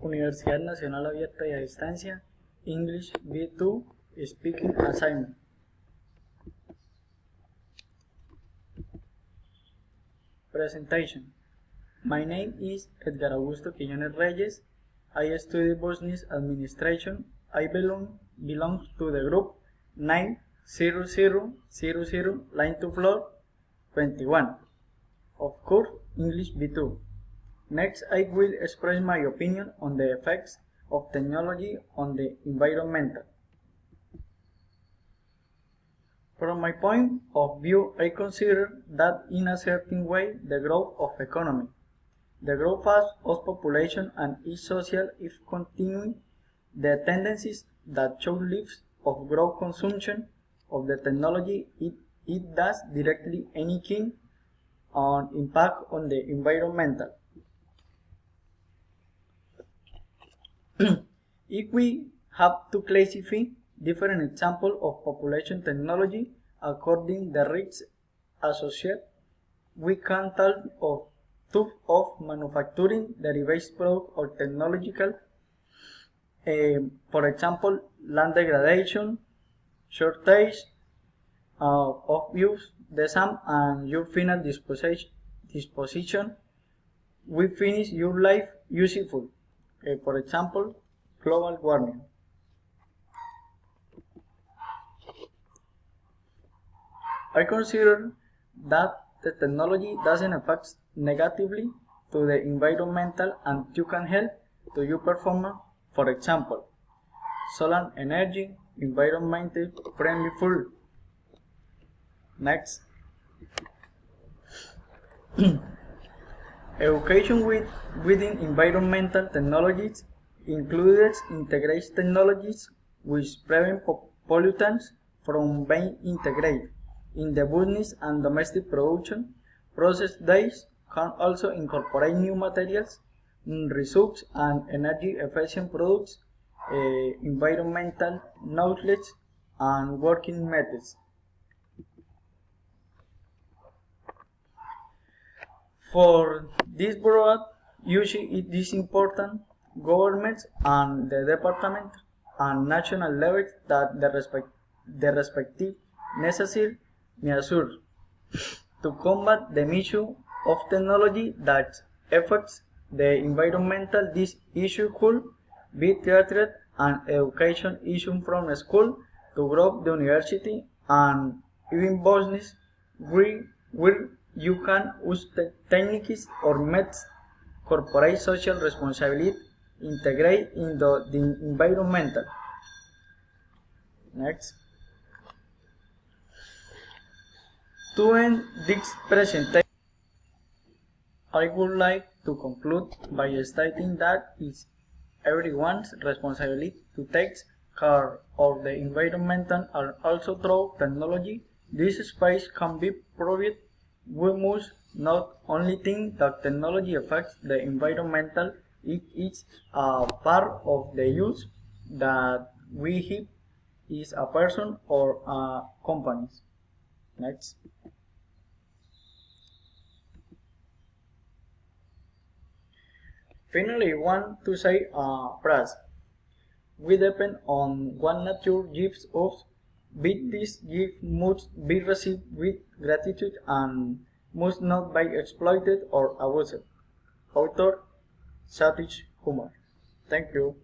Universidad Nacional Abierta y a Distancia, English B2, Speaking Assignment. Presentation. My name is Edgar Augusto Quiñones Reyes. I study Business Administration. I belong to the group 90000 line to floor 21. Of course, English B2. Next, I will express my opinion on the effects of technology on the environment. From my point of view, I consider that in a certain way the growth of economy, the growth fast of population and its social if continuing the tendencies that show lives of growth consumption of the technology, it does directly any kind on impact on the environmental. If we have to classify different examples of population technology according the risks associated, we can talk of two of manufacturing derived products or technological, for example, land degradation, shortage of use, the sum and your final disposition will finish your life useful. For example, global warming. I consider that the technology doesn't affect negatively to the environmental and you can help to your performance. For example, solar energy, environmentally friendly food. Next. Education within environmental technologies includes integrated technologies which prevent pollutants from being integrated in the business and domestic production. Process days can also incorporate new materials, resource and energy efficient products, environmental knowledge and working methods. For this broad use, it is important governments and the department and national levels that the respective necessary measures to combat the issue of technology that affects the environmental. This issue could be treated an education issue from school to grow the university and even business where you can use techniques or methods corporate social responsibility integrate into the environmental. Next. To end this presentation, I would like to conclude by stating that it's everyone's responsibility to take care of the environment and also through technology. This space can be provided. We must not only think that technology affects the environmental, it is a part of the use that we have is a person or a company. Next. Finally, I want to say a phrase. We depend on what nature gives us, but this gift must be received with gratitude and must not be exploited or abused. Author, Satish Kumar. Thank you.